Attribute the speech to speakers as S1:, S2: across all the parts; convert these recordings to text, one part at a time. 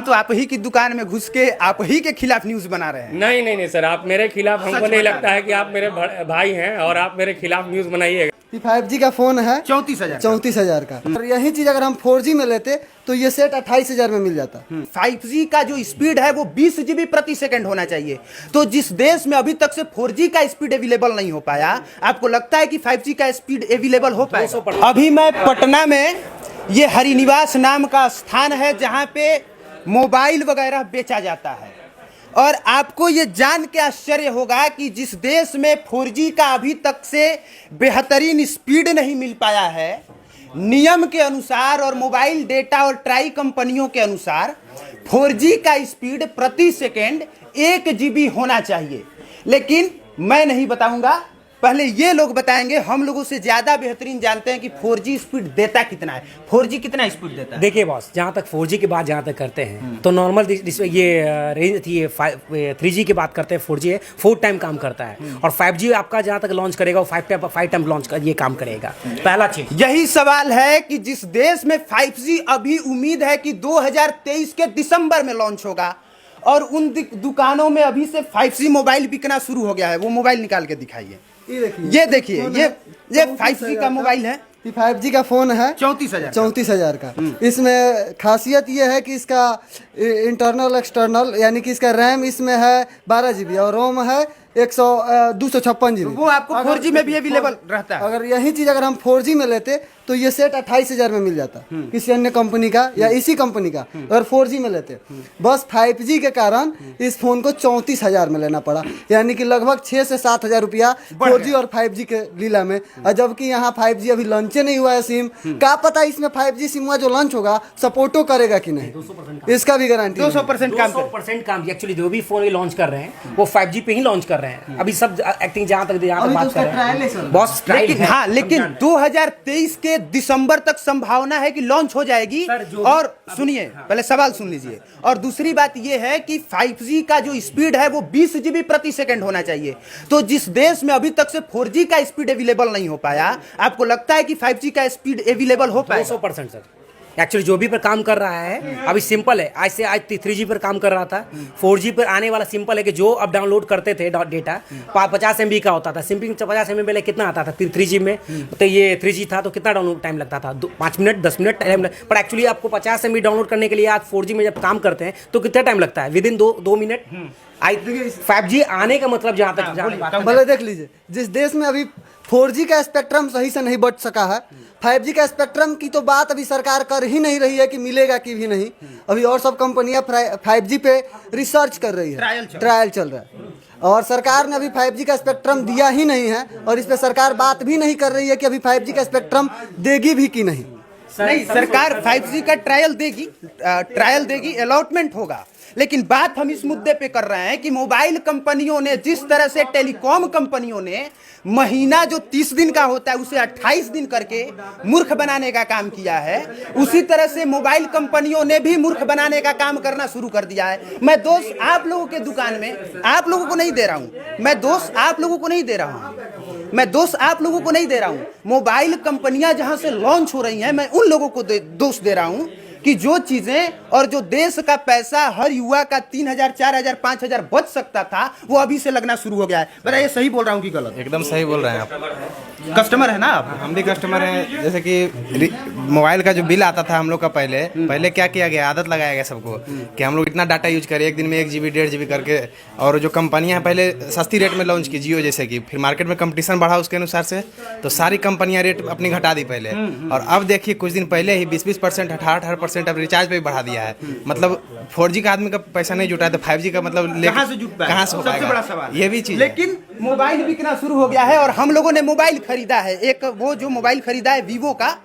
S1: हम तो आप ही की दुकान में घुस के आप ही के खिलाफ न्यूज बना रहे हैं।
S2: नहीं नहीं नहीं सर, आप मेरे खिलाफ, हमको नहीं लगता है कि आप मेरे भाई हैं और आप मेरे खिलाफ न्यूज बनाइएगा।
S3: 5G का फोन है
S1: 34,000
S3: का। और यही चीज अगर हम 4G में लेते तो ये सेट 28,000 में मिल जाता।
S1: 5G का जो स्पीड है वो 20 GB प्रति सेकंड होना चाहिए। तो जिस देश में अभी तक से 4G का स्पीड अवेलेबल नहीं हो पाया, आपको लगता है कि 5G का स्पीड अवेलेबल हो पाएगा? अभी मैं पटना में, ये हरिनिवास नाम का स्थान है जहां पे मोबाइल वगैरह बेचा जाता है, और आपको ये जान के आश्चर्य होगा कि जिस देश में 4G का अभी तक से बेहतरीन स्पीड नहीं मिल पाया है, नियम के अनुसार और मोबाइल डेटा और ट्राई कंपनियों के अनुसार 4G का स्पीड प्रति सेकेंड 1 GB होना चाहिए। लेकिन मैं नहीं बताऊंगा, पहले ये लोग बताएंगे। हम लोगों से ज्यादा बेहतरीन जानते हैं कि 4G स्पीड देता कितना है। 4G कितना स्पीड देता है?
S4: देखिए बॉस, जहाँ तक 4G की बात जहाँ तक करते हैं तो नॉर्मल ये रेंज थी, 3G की बात करते हैं, 4G है 4 टाइम काम करता है, और 5G आपका जहाँ तक लॉन्च करेगा वो 5 टाइम लॉन्च कर ये काम करेगा। पहला चीज
S1: यही सवाल है कि जिस देश में 5G अभी उम्मीद है कि 2023 के दिसंबर में लॉन्च होगा, और उन दुकानों में अभी से 5G मोबाइल बिकना शुरू हो गया है। वो मोबाइल निकाल के दिखाइए। ये देखिए, ये 5G का मोबाइल है।
S3: 5G का फोन है
S1: 34,000
S3: का। इसमें खासियत ये है कि इसका इंटरनल एक्सटर्नल यानी कि इसका रैम इसमें है 12 GB और रोम है 256 GB।
S1: वो आपको 4G में भी अवेलेबल रहता है।
S3: अगर यही चीज अगर हम 4G में लेते तो ये सेट 28,000 में मिल जाता किसी अन्य कंपनी का या इसी कंपनी का। अगर 4G में लेते, बस 5G के कारण इस फोन को 34,000 में लेना पड़ा, यानी कि लगभग 6 से 7,000 रुपया 4G और 5G के लीला में। और जबकि यहाँ 5G अभी लॉन्च नहीं हुआ है सिम, क्या पता इसमें 5G सिम जो लॉन्च होगा सपोर्टो करेगा कि नहीं, इसका भी गारंटी
S4: 200% काम। एक्चुअली जो भी फोन लॉन्च कर रहे हैं वो 5G पे ही लॉन्च कर रहे हैं। अभी सब एक्टिंग जहाँ तक बात कर रहे हैं बॉस,
S1: हाँ, लेकिन 2023 के दिसंबर तक संभावना है कि लॉन्च हो जाएगी। और सुनिए, पहले सवाल सुन लीजिए। और दूसरी बात यह है कि 5G का जो स्पीड है वो 20 GB प्रति सेकंड होना चाहिए। तो जिस देश में अभी तक से 4G का स्पीड अवेलेबल नहीं हो पाया, आपको लगता है कि 5G का स्पीड अवेलेबल हो पाएगा?
S4: 200% सर। एक्चुअली जो भी पर काम कर रहा है अभी सिंपल है। आज 3G पर काम कर रहा था, 4G पर आने वाला सिंपल है कि जो अब डाउनलोड करते थे डेटा 50 MB का होता था। सिंपल 50 MB पहले कितना आता था 3G में, तो ये 3G था तो कितना डाउनलोड टाइम लगता था? 5 मिनट 10 मिनट टाइम। पर एक्चुअली आपको 50 MB डाउनलोड करने के लिए आज 4G में जब काम करते हैं तो कितना टाइम लगता है? Within 2 minute. 5G आने का मतलब जहाँ तक
S3: भले देख लीजिए, जिस देश में अभी 4G का स्पेक्ट्रम सही से नहीं बच सका है, 5G का स्पेक्ट्रम की तो बात अभी सरकार कर ही नहीं रही है कि मिलेगा कि भी नहीं। अभी और सब कंपनियां 5G पे रिसर्च कर रही है, ट्रायल चल रहा है, और सरकार ने अभी 5G का स्पेक्ट्रम दिया ही नहीं है। और इस पे सरकार बात भी नहीं कर रही है कि अभी 5G का स्पेक्ट्रम देगी भी कि नहीं।
S1: नहीं, सरकार 5G का ट्रायल देगी, अलॉटमेंट होगा। लेकिन बात हम इस मुद्दे पे कर रहे हैं कि मोबाइल कंपनियों ने जिस तरह से, टेलीकॉम कंपनियों ने महीना जो 30 दिन का होता है उसे 28 दिन करके मूर्ख बनाने का काम किया है, उसी तरह से मोबाइल कंपनियों ने भी मूर्ख बनाने का काम करना शुरू कर दिया है। मैं दोष आप लोगों के दुकान में आप लोगों को नहीं दे रहा हूं, मैं दोष आप लोगों को नहीं दे रहा हूं, मोबाइल कंपनियां जहां से लॉन्च हो रही हैं, मैं उन लोगों को दोष दे रहा हूं कि जो चीजें और जो देश का पैसा हर युवा का 3,000, 4,000, 5,000 बच सकता था, वो अभी से लगना शुरू हो गया है। बताइए, सही बोल रहा हूँ कि गलत?
S5: एकदम सही बोल रहे हैं आप।
S1: कस्टमर है ना आप?
S5: हम भी कस्टमर हैं। जैसे कि मोबाइल का जो बिल आता था हम लोग का, पहले क्या किया गया, आदत लगाया गया सबको कि हम लोग इतना डाटा यूज करें, एक दिन में 1 GB 1.5 GB करके। और जो कंपनियां हैं पहले सस्ती रेट में लॉन्च की, जियो जैसे कि, फिर मार्केट में कंपटीशन बढ़ा उसके अनुसार से, तो सारी कंपनियां रेट अपनी घटा दी पहले। और अब देखिए कुछ दिन पहले ही 20% 18% अब रिचार्ज पे भी बढ़ा दिया है। मतलब 4G का आदमी का पैसा नहीं जुटा है तो 5G का मतलब
S1: कहाँ से जुट पाएगा?
S5: कहाँ से हो पाएगा?
S1: सबसे बड़ा सवाल
S5: ये भी चीज।
S1: लेकिन मोबाइल बिकना शुरू हो गया है, और हम लोगों ने मोबाइल खरीदा है। एक वो जो मोबाइल खरीदा है वीवो का,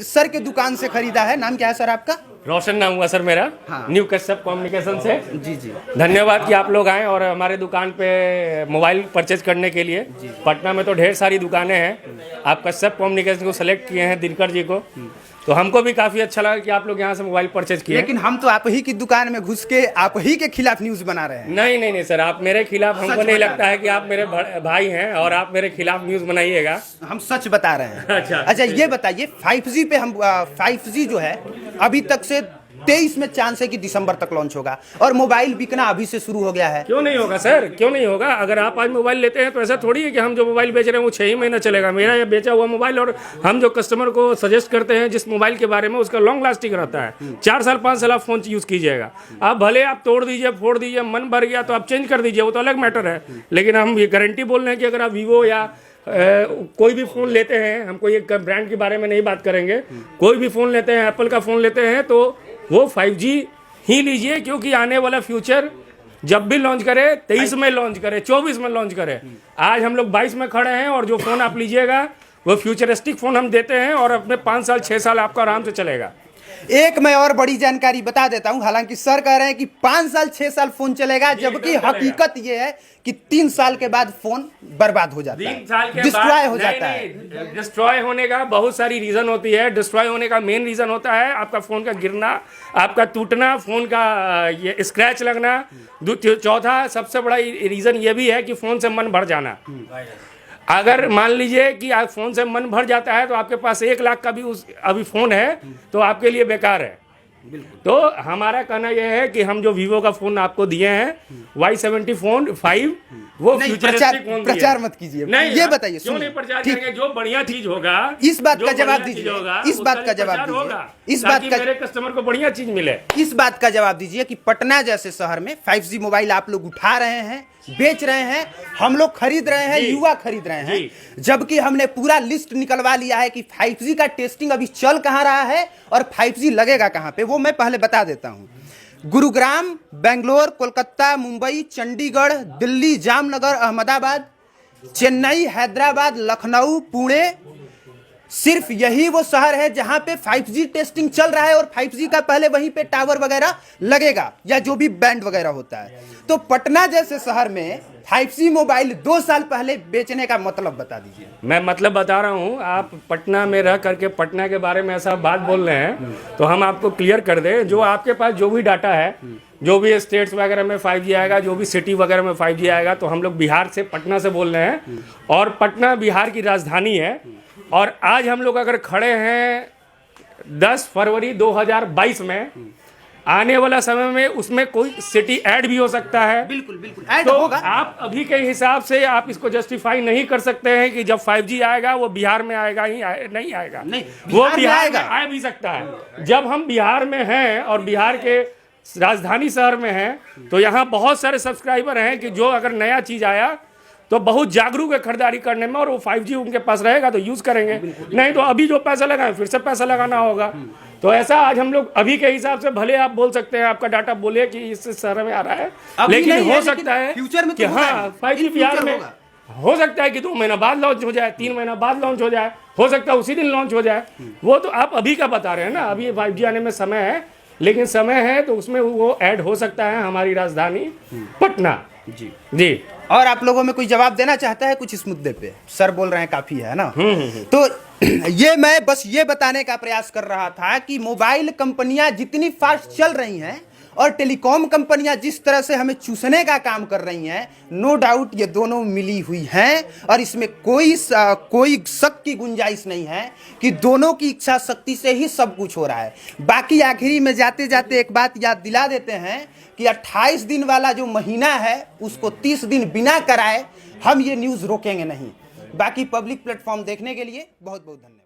S1: सर के दुकान से खरीदा है। नाम क्या है सर आपका?
S2: रोशन नाम हुआ सर मेरा।
S1: हाँ।
S2: न्यू कश्यप कम्युनिकेशन से।
S1: जी।
S2: धन्यवाद कि आप लोग आए और हमारे दुकान पे मोबाइल परचेज करने के लिए। पटना में तो ढेर सारी दुकानें हैं, आप कश्यप कम्युनिकेशन को सेलेक्ट किए हैं, दिनकर जी को, तो हमको भी काफ़ी अच्छा लगा कि आप लोग यहाँ से मोबाइल परचेज किए।
S1: लेकिन हम तो आप ही की दुकान में घुस के आप ही के खिलाफ न्यूज बना रहे हैं।
S2: नहीं नहीं नहीं सर, आप मेरे खिलाफ, हमको नहीं लगता है कि आप मेरे भाई हैं और आप मेरे खिलाफ न्यूज बनाइएगा।
S1: हम सच बता रहे हैं।
S2: अच्छा
S1: ये बताइए, 5G पे हम 5G जो है अभी तक से 23 में चांस है कि दिसंबर तक लॉन्च होगा, और मोबाइल बिकना अभी से शुरू हो गया है।
S2: क्यों नहीं होगा सर, क्यों नहीं होगा? अगर आप आज मोबाइल लेते हैं तो ऐसा थोड़ी है कि हम जो मोबाइल बेच रहे हैं वो 6 ही महीना चलेगा। मेरा ये बेचा हुआ मोबाइल, और हम जो कस्टमर को सजेस्ट करते हैं जिस मोबाइल के बारे में, उसका लॉन्ग लास्टिंग रहता है। 4 साल 5 साल आप फोन यूज कीजिएगा। आप भले आप तोड़ दीजिए, फोड़ दीजिए, मन भर गया तो आप चेंज कर दीजिए, वो तो अलग मैटर है। लेकिन हम ये गारंटी बोल रहे हैं कि अगर आप वीवो या कोई भी फ़ोन लेते हैं, हम कोई एक ब्रांड के बारे में नहीं बात करेंगे, कोई भी फ़ोन लेते हैं, एप्पल का फ़ोन लेते हैं, तो वो 5G ही लीजिए, क्योंकि आने वाला फ्यूचर जब भी लॉन्च करे, 23 में लॉन्च करे, 24 में लॉन्च करे। आज हम लोग 22 में खड़े हैं, और जो फ़ोन आप लीजिएगा वो फ्यूचरिस्टिक फ़ोन हम देते हैं, और अपने 5 साल 6 साल आपका आराम से चलेगा।
S1: एक मैं और बड़ी जानकारी बता देता हूं, हालांकि सर कह रहे हैं कि 5 साल 6 साल फोन चलेगा, जबकि हकीकत ये है कि 3 साल के बाद फोन बर्बाद हो जाता है,
S2: 3 साल के
S1: डिस्ट्रॉय हो
S2: बाद
S1: जाता है।
S2: डिस्ट्रॉय होने का बहुत सारी रीजन होती है। डिस्ट्रॉय होने का मेन रीजन होता है आपका फोन का गिरना, आपका टूटना, फोन का ये स्क्रैच लगना। चौथा सबसे बड़ा रीजन ये भी है कि फोन से मन भर जाना। अगर मान लीजिए कि आप फोन से मन भर जाता है तो आपके पास 1 लाख का भी अभी फोन है तो आपके लिए बेकार है। तो हमारा कहना यह है कि हम जो वीवो का फोन आपको दिए हैं Y70 फोन 5, वो
S1: नहीं,
S2: फ्यूचरिस्टिक फोन दिए।
S1: प्रचार मत कीजिए,
S2: नहीं,
S1: ये बताइए,
S2: क्यों नहीं
S1: सुनिए,
S2: प्रचार
S1: ठीक।
S2: करेंगे? जो बढ़िया चीज होगा,
S1: इस बात
S2: जो
S1: का जवाब
S2: बढ़िया चीज
S1: दीजिए,
S2: होगा,
S1: इस बात
S2: उसका
S1: का जवाब
S2: प्रचार
S1: दीजिए,
S2: होगा,
S1: इस बात
S2: ताकि
S1: का
S2: मेरे कस्टमर को बढ़िया चीज मिले।
S1: इस बात का जवाब दीजिए कि पटना जैसे शहर में 5G मोबाइल आप लोग उठा रहे हैं, बेच रहे हैं, हम लोग खरीद रहे हैं, युवा खरीद रहे हैं, जबकि हमने पूरा लिस्ट निकलवा लिया है कि 5G का टेस्टिंग अभी चल कहाँ रहा है और 5G लगेगा कहाँ पे, वो मैं पहले बता देता हूँ। गुरुग्राम, बेंगलोर, कोलकाता, मुंबई, चंडीगढ़, दिल्ली, जामनगर, अहमदाबाद, चेन्नई, हैदराबाद, लखनऊ, पुणे, सिर्फ यही वो शहर है जहां पे 5G टेस्टिंग चल रहा है, और 5G का पहले वहीं पे टावर वगैरह लगेगा या जो भी बैंड वगैरह होता है। तो पटना जैसे शहर में 5G मोबाइल 2 साल पहले बेचने का मतलब बता दीजिए।
S2: मैं मतलब बता रहा हूँ, आप पटना में रह करके पटना के बारे में ऐसा बात बोल रहे हैं, तो हम आपको क्लियर कर दें, जो आपके पास जो भी डाटा है, जो भी स्टेट्स वगैरह में 5G आएगा, जो भी सिटी वगैरह में 5G आएगा, तो हम लोग बिहार से, पटना से बोल रहे हैं, और पटना बिहार की राजधानी है। और आज हम लोग अगर खड़े हैं 10 फरवरी 2022 में, आने वाला समय में उसमें कोई सिटी ऐड भी हो सकता है।
S1: बिल्कुल बिल्कुल ऐड
S2: तो
S1: होगा।
S2: आप अभी के हिसाब से आप इसको जस्टिफाई नहीं कर सकते हैं कि जब 5G आएगा वो बिहार में आएगा ही नहीं आएगा।
S1: नहीं,
S2: वो
S1: बिहार में
S2: बिहार
S1: आएगा।
S2: में आ भी सकता है। जब हम बिहार में हैं और बिहार के राजधानी शहर में हैं, तो यहाँ बहुत सारे सब्सक्राइबर हैं कि जो अगर नया चीज आया तो बहुत जागरूक है खरीदारी करने में, और वो 5G उनके पास रहेगा तो यूज करेंगे, नहीं तो अभी जो पैसा लगाए फिर से पैसा लगाना होगा। तो ऐसा आज हम लोग अभी के हिसाब से, भले आप बोल सकते हैं, आपका डाटा बोले कि इस शहर में आ रहा है, लेकिन हो सकता है
S1: फ्यूचर में
S2: कि हाँ 5G बिहार में
S1: होगा।
S2: हो सकता है कि 2 महीना बाद लॉन्च हो जाए, 3 महीना बाद लॉन्च हो जाए, हो सकता है उसी दिन लॉन्च हो जाए। वो तो आप अभी का बता रहे हैं ना, अभी 5G आने में समय है, लेकिन समय है तो उसमें वो ऐड हो सकता है हमारी राजधानी पटना। जी
S1: और आप लोगों में कोई जवाब देना चाहता है कुछ इस मुद्दे पे? सर बोल रहे हैं काफी है ना। तो ये मैं बस ये बताने का प्रयास कर रहा था कि मोबाइल कंपनियां जितनी फास्ट चल रही हैं और टेलीकॉम कंपनियां जिस तरह से हमें चूसने का काम कर रही हैं, नो डाउट ये दोनों मिली हुई हैं, और इसमें कोई शक की गुंजाइश नहीं है कि दोनों की इच्छा शक्ति से ही सब कुछ हो रहा है। बाकी आखिरी में जाते जाते एक बात याद दिला देते हैं कि 28 दिन वाला जो महीना है उसको 30 दिन बिना कराए हम ये न्यूज़ रोकेंगे नहीं। बाकी पब्लिक प्लेटफॉर्म देखने के लिए बहुत बहुत धन्यवाद।